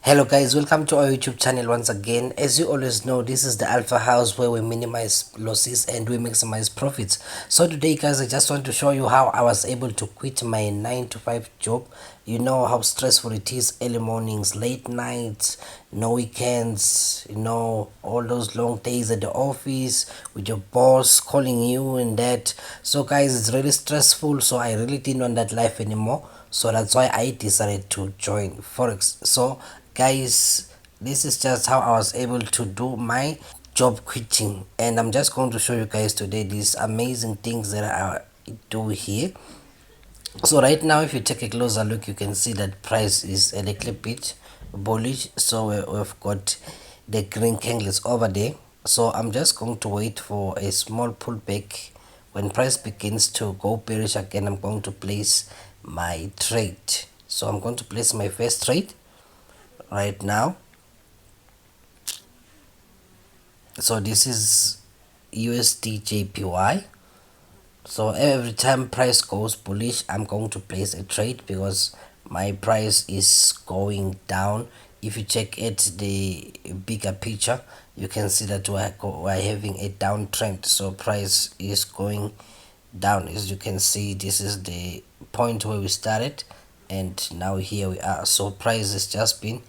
Hello guys, welcome to our YouTube channel once again. As you always know, this is the Alpha House where we minimize losses and we maximize profits. So today guys, I just want to show you how I was able to quit my 9 to 5 job. You know how stressful it is, early mornings, late nights, no weekends, all those long days at the office with your boss calling you and that. So guys, it's really stressful, so I really didn't want that life anymore. So that's why I decided to join Forex. So guys, this is just how I was able to do my job quitting, and I'm just going to show you guys today these amazing things that I do here. So right now, if you take a closer look, you can see that price is a little bit bullish. So we've got the green candles over there. So I'm just going to wait for a small pullback. When price begins to go bearish again, I'm going to place my trade. So I'm going to place my first trade right now. So this is USD JPY. So every time price goes bullish, I'm going to place a trade because my price is going down. If you check at the bigger picture, you can see that we're having a downtrend. So price is going down. As you can see, this is the point where we started, and now here we are. So price has just been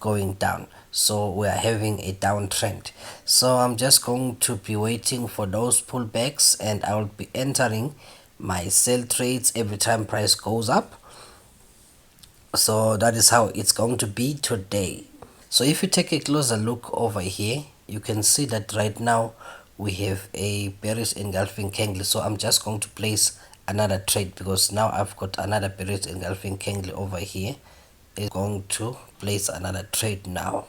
going down, so we are having a downtrend. So I'm just going to be waiting for those pullbacks, and I will be entering my sell trades every time price goes up. So that is how it's going to be today. So if you take a closer look over here, you can see that right now we have a bearish engulfing candle. So I'm just going to place another trade because now I've got another bearish engulfing candle over here. Is going to place another trade now.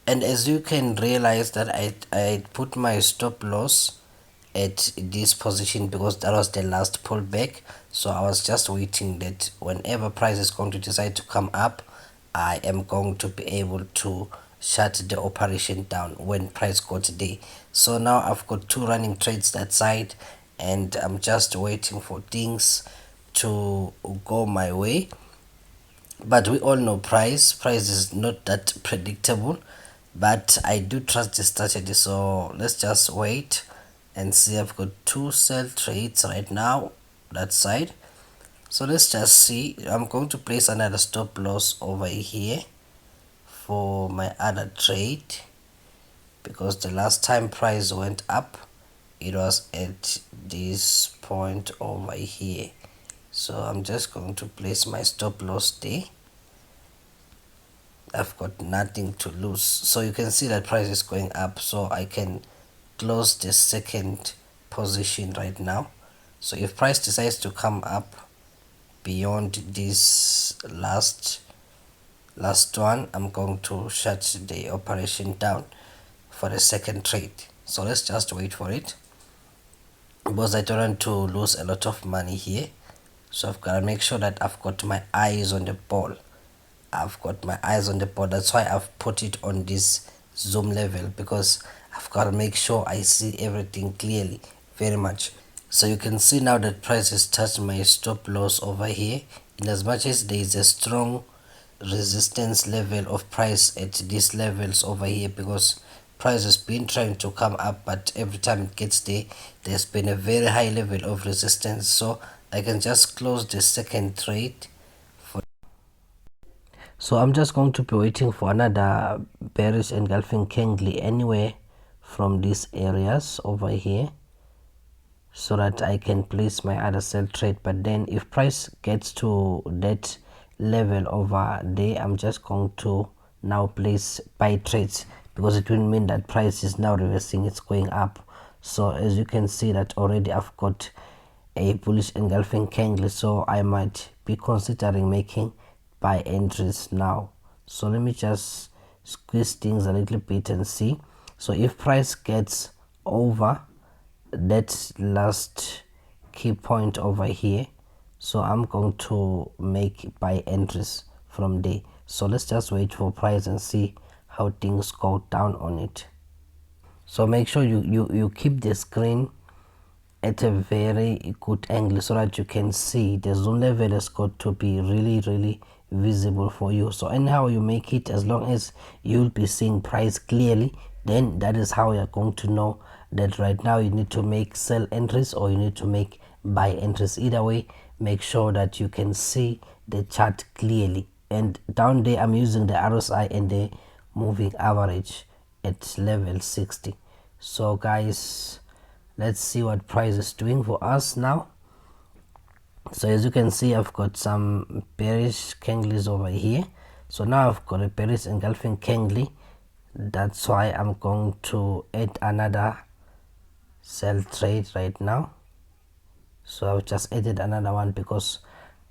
And as you can realize that I put my stop loss at this position because that was the last pullback. So I was just waiting that whenever price is going to decide to come up, I am going to be able to shut the operation down when price got there. So now I've got two running trades that side, and I'm just waiting for things to go my way. But we all know price is not that predictable, but I do trust the strategy. So let's just wait and see. I've got two sell trades right now that side. So let's just see. I'm going to place another stop loss over here for my other trade because the last time price went up, it was at this point over here. So I'm just going to place my stop loss there. I've got nothing to lose. So you can see that price is going up, so I can close the second position right now. So if price decides to come up beyond this last one, I'm going to shut the operation down for the second trade. So let's just wait for it because I don't want to lose a lot of money here. So I've got to make sure that I've got my eyes on the ball. I've got my eyes on the ball. That's why I've put it on this zoom level, because I've got to make sure I see everything clearly very much. So you can see now that price has touched my stop loss over here, in as much as there is a strong resistance level of price at these levels over here, because price has been trying to come up, but every time it gets there, there's been a very high level of resistance. So I can just close the second trade. So I'm just going to be waiting for another bearish engulfing candle anywhere from these areas over here, so that I can place my other sell trade. But then if price gets to that level over there, I'm just going to now place buy trades, because it will mean that price is now reversing, it's going up. So as you can see that already I've got a bullish engulfing candle, so I might be considering making buy entries now. So let me just squeeze things a little bit and see. So if price gets over that last key point over here, so I'm going to make buy entries from there. So let's just wait for price and see how things go down on it. So make sure you keep the screen at a very good angle so that you can see. The zoom level has got to be really visible for you. So anyhow you make it, as long as you'll be seeing price clearly, then that is how you're going to know that right now you need to make sell entries or you need to make buy entries. Either way, make sure that you can see the chart clearly. And down there I'm using the RSI and the moving average at level 60. So guys, let's see what price is doing for us now. So as you can see, I've got some bearish candles over here. So now I've got a bearish engulfing candle. That's why I'm going to add another sell trade right now. So I've just added another one because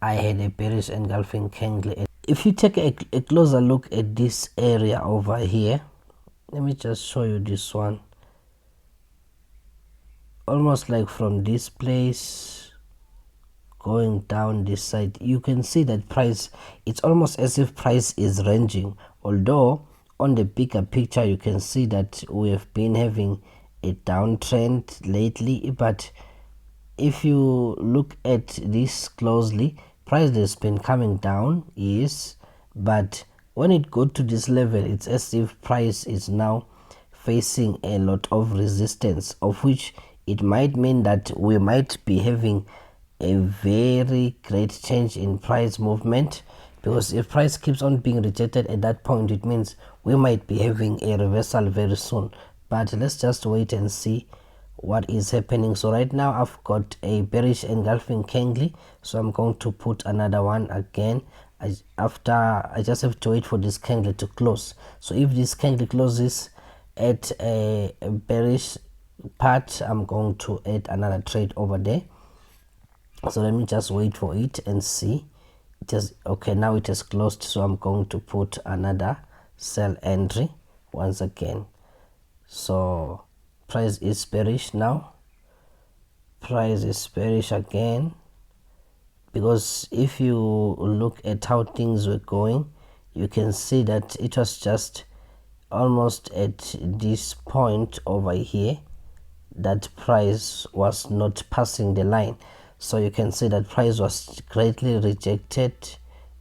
I had a bearish engulfing candle. If you take a closer look at this area over here, let me just show you this one. Almost like from this place going down this side, you can see that price, it's almost as if price is ranging, although on the bigger picture you can see that we have been having a downtrend lately. But if you look at this closely, price has been coming down, yes, but when it got to this level, it's as if price is now facing a lot of resistance, of which it might mean that we might be having a very great change in price movement, because if price keeps on being rejected at that point, it means we might be having a reversal very soon. But let's just wait and see what is happening. So right now I've got a bearish engulfing candle, so I'm going to put another one again. After I just have to wait for this candle to close. So if this candle closes at a bearish part, I'm going to add another trade over there. So let me just wait for it and see. It is okay, now it is closed, so I'm going to put another sell entry once again. So price is bearish now, price is bearish again, because if you look at how things were going, you can see that it was just almost at this point over here that price was not passing the line. So you can see that price was greatly rejected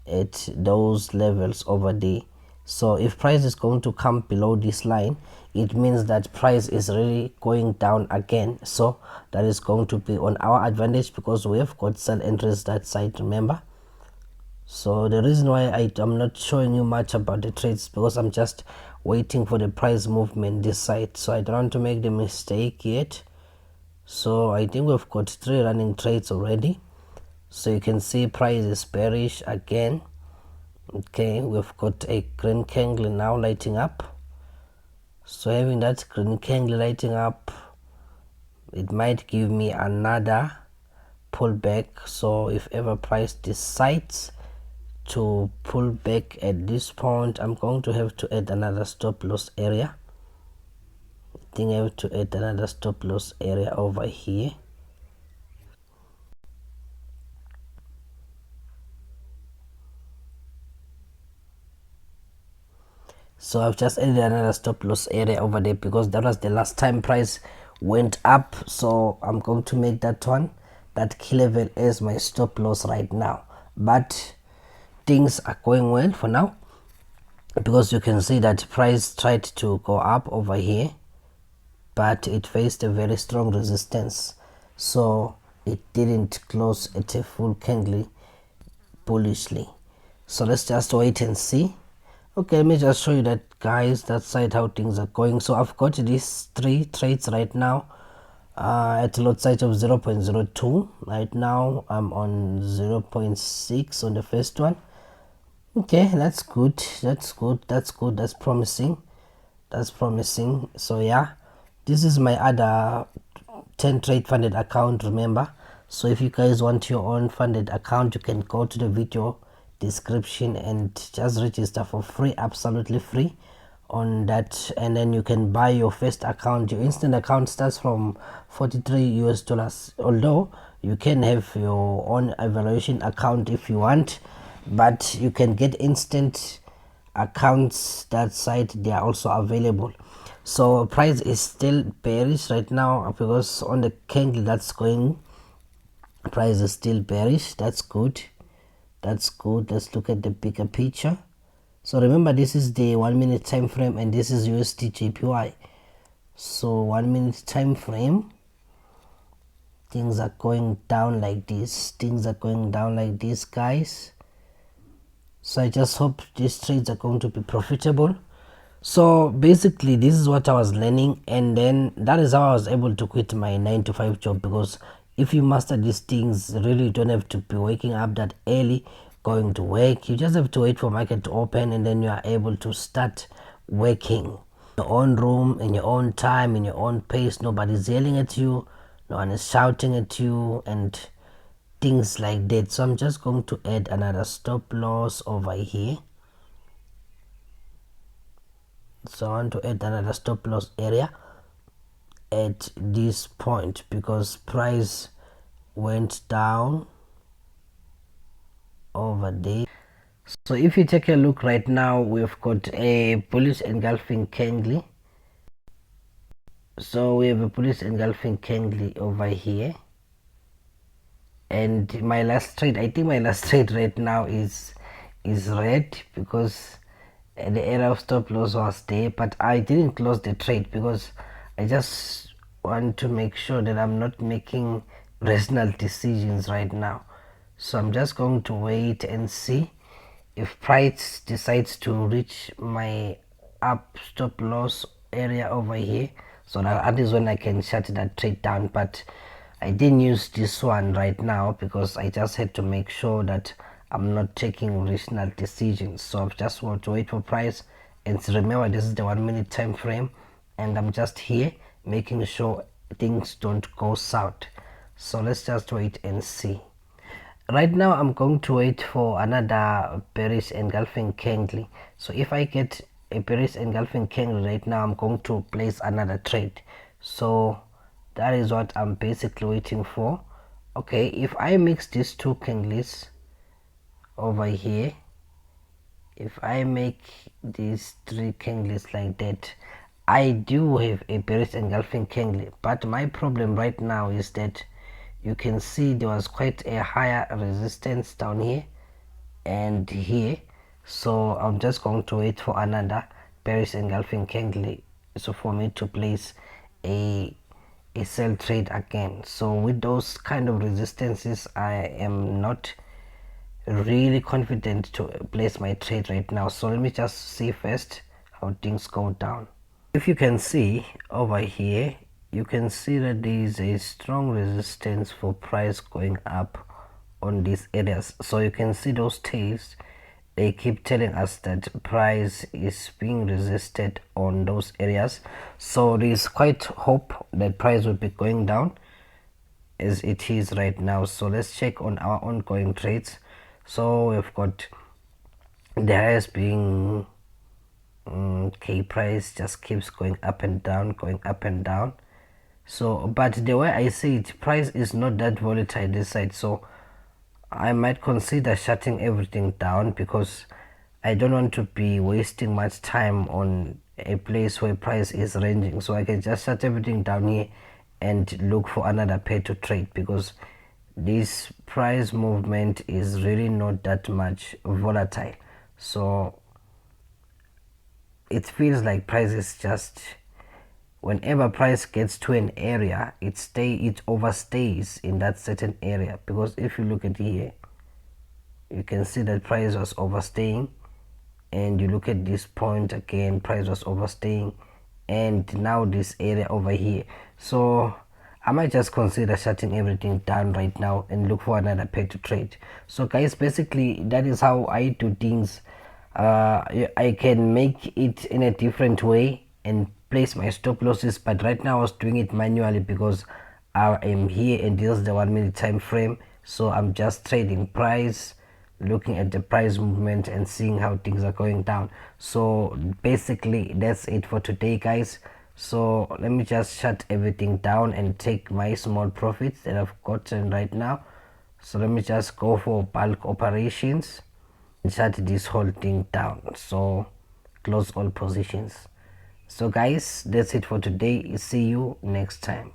at those levels over there. So if price is going to come below this line, it means that price is really going down again. So that is going to be on our advantage, because we have got sell entries that side, remember. So the reason why I'm not showing you much about the trades, because I'm just waiting for the price movement this side, so I don't want to make the mistake yet. So I think we've got 3 running trades already. So you can see price is bearish again. Okay, we've got a green candle now lighting up. So having that green candle lighting up, it might give me another pullback. So if ever price decides to pull back at this point, I'm going to have to add another stop loss area. I think I have to add another stop loss area over here. So I've just added another stop loss area over there, because that was the last time price went up. So I'm going to make that one, that key level, as my stop loss right now. But things are going well for now, because you can see that price tried to go up over here, but it faced a very strong resistance, so it didn't close at a full candle bullishly. So let's just wait and see. Okay, let me just show you that, guys, that side how things are going. So I've got these 3 trades right now at a lot size of 0.02. right now I'm on 0.6 on the first one. Okay, that's good, that's good, that's good, that's promising, that's promising. So yeah, this is my other Tentrade funded account, remember. So if you guys want your own funded account, you can go to the video description and just register for free, absolutely free on that, and then you can buy your first account. Your instant account starts from $43, although you can have your own evaluation account if you want, but you can get instant accounts that site, they are also available. So price is still bearish right now, because on the candle that's going, price is still bearish. That's good, That's good. Let's look at the bigger picture. So remember, this is the 1 minute time frame and this is USD JPY. So 1 minute time frame, things are going down like this. Things are going down like this, guys. So I just hope these trades are going to be profitable. So basically this is what I was learning, and then that is how I was able to quit my 9 to 5 job, because if you master these things, really you don't have to be waking up that early going to work. You just have to wait for market to open, and then you are able to start working in your own room, in your own time, in your own pace. Nobody's yelling at you, no one is shouting at you and things like that. So I'm just going to add another stop loss over here. So I want to add another stop loss area at this point because price went down over there. So if you take a look right now, we've got a bullish engulfing candle. So we have a bullish engulfing candle over here, and my last trade, I think my last trade right now is red, because the area of stop loss was there, but I didn't close the trade because I just want to make sure that I'm not making rational decisions right now. So I'm just going to wait and see if price decides to reach my up stop loss area over here. So that is when I can shut that trade down, but I didn't use this one right now because I just had to make sure that I'm not taking rational decisions. So I just want to wait for price, and remember this is the 1 minute time frame, and I'm just here making sure things don't go south. So let's just wait and see. Right now I'm going to wait for another bearish engulfing candle. So if I get a bearish engulfing candle right now, I'm going to place another trade. So that is what I'm basically waiting for. Okay, if I mix these two candles over here, if I make these three candles like that, I do have a bearish engulfing candle, but my problem right now is that you can see there was quite a higher resistance down here and here. So I'm just going to wait for another bearish engulfing candle so for me to place a sell trade again. So with those kind of resistances, I am not really confident to place my trade right now. So let me just see first how things go down. If you can see over here, you can see that there is a strong resistance for price going up on these areas. So you can see those tails, they keep telling us that price is being resisted on those areas. So there is quite hope that price will be going down as it is right now. So let's check on our ongoing trades. So we've got the highest being K price just keeps going up and down, going up and down. So but the way I see it, price is not that volatile this side, so I might consider shutting everything down because I don't want to be wasting much time on a place where price is ranging. So I can just shut everything down here and look for another pair to trade, because this price movement is really not that much volatile. So it feels like price is just, whenever price gets to an area, it overstays in that certain area. Because if you look at here, you can see that price was overstaying, and you look at this point again, price was overstaying, and now this area over here. So I might just consider shutting everything down right now and look for another pair to trade. So guys, basically that is how I do things. I can make it in a different way and place my stop losses, but right now I was doing it manually because I am here and this is the 1 minute time frame. So I'm just trading price, looking at the price movement and seeing how things are going down. So basically that's it for today, guys. So let me just shut everything down and take my small profits that I've gotten right now. So let me just go for bulk operations and shut this whole thing down. So close all positions. So guys, that's it for today. See you next time.